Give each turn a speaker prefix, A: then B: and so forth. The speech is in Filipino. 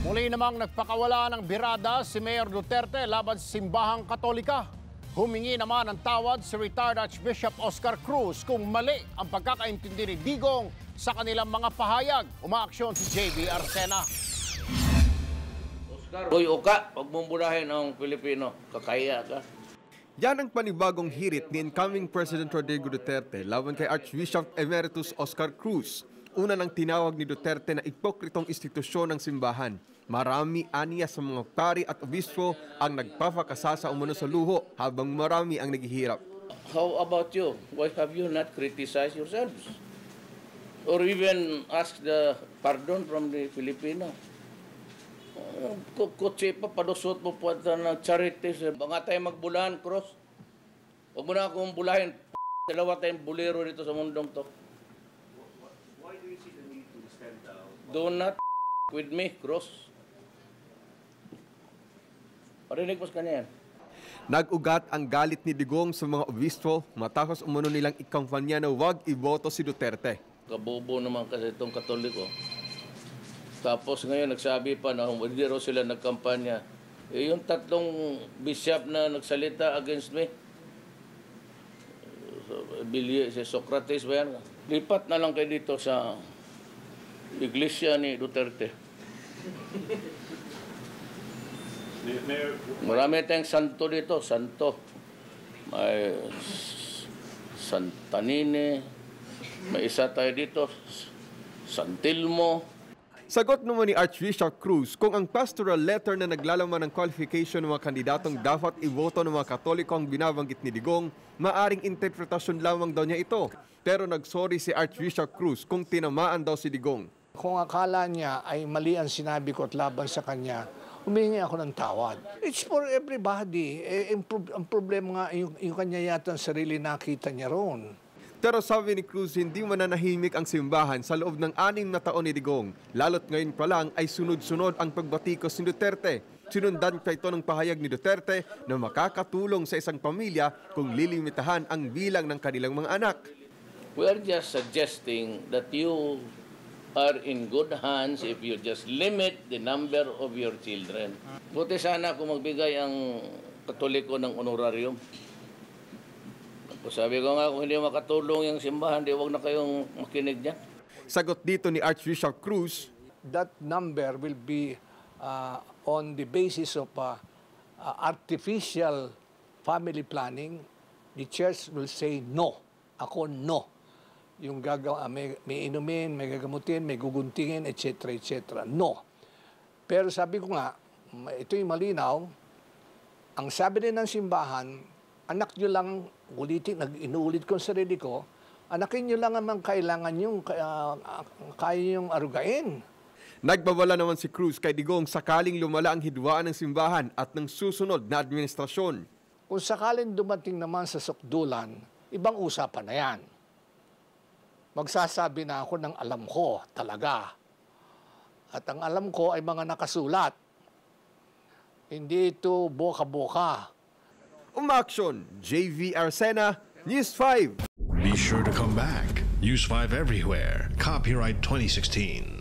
A: Muli namang nagpakawala ng birada si Mayor Duterte laban sa simbahang Katolika. Humingi naman ng tawad si retired Archbishop Oscar Cruz kung mali ang pagkakaintindi ni Digong sa kanilang mga pahayag. Umaaksyon si JV Arcena.
B: Oscar, Boy Oka, pag mumurahin ang Pilipino, kakaya ka.
C: Yan ang panibagong hirit ni incoming President Rodrigo Duterte laban kay Archbishop Emeritus Oscar Cruz. Una nang tinawag ni Duterte na ipokritong institusyon ng simbahan. Marami aniya sa mga pari at obispo ang nagpapakasa sa umano sa luho habang marami ang naghihirap.
B: How about you? Why have you not criticized yourselves? Or even ask the pardon from the Filipino? Kutsi pa, padusot mo po ng charities. Baka tayo magbulahan, Cross. Huwag mo na akong bulahin. Dalawa tayong bulero dito sa mundong to.
D: Why do you see the need to stand down?
B: Do not with me, Cross. Parinig mo sa kanya yan.
C: Nag-ugat ang galit ni Digong sa mga obispo matapos umano nilang ikampanya na huwag iboto si Duterte.
B: Kabobo naman kasi itong Katoliko. Tapos ngayon nagsabi pa na hindi raw sila nagkampanya. Yung tatlong bishop na nagsalita against me, si Socrates ba yan? Lipat na lang kayo dito sa iglesia ni Duterte. Marami tayong santo dito, santo. May Santa Nine, may isa tayo dito, Santilmo.
C: Sagot naman ni Archbishop Cruz kung ang pastoral letter na naglalaman ng qualification ng mga kandidatong dapat iboto ng mga Katoliko ang binabanggit ni Digong, maaring interpretasyon lamang daw niya ito. Pero nagsorry si Archbishop Cruz kung tinamaan daw si Digong.
E: Kung akala niya ay mali ang sinabi ko at laban sa kanya, humingi ako ng tawad. It's for everybody. Ang problema nga, yung kanya yata ang sarili nakita niya roon.
C: Pero sabi ni Cruz, hindi mananahimik ang simbahan sa loob ng 6 na taon ni Digong. Lalo't ngayon pa lang ay sunod-sunod ang pagbatikos ni Duterte. Sinundan pa ito ng pahayag ni Duterte na makakatulong sa isang pamilya kung lilimitahan ang bilang ng kanilang mga anak.
B: We are just suggesting that you are in good hands if you just limit the number of your children. Buti sana kung magbigay ang Katoliko ng honorarium. Sabi ko nga, kung hindi makatulong yung simbahan, di wag na kayong makinig dyan.
C: Sagot dito ni Archbishop Cruz,
E: that number will be on the basis of artificial family planning. The church will say no. Ako no. Yung may inumin, may gagamutin, may guguntingin, etc. etc. No. Pero sabi ko nga, ito yung malinaw, ang sabi din ng simbahan, anak nyo lang, inuulit ko ang sarili ko, anakin nyo lang naman kailangan yung kaya yung arugain.
C: Nagbabala naman si Cruz kay Digong sakaling lumala ang hidwaan ng simbahan at ng susunod na administrasyon.
E: Kung sakaling dumating naman sa sukdulan, ibang usapan na yan. Magsasabi na ako ng alam ko talaga. At ang alam ko ay mga nakasulat. Hindi ito boka-boka.
C: Umaaksyon, JV Arcena, News 5.
F: Be sure to come back. News 5 everywhere. Copyright 2016.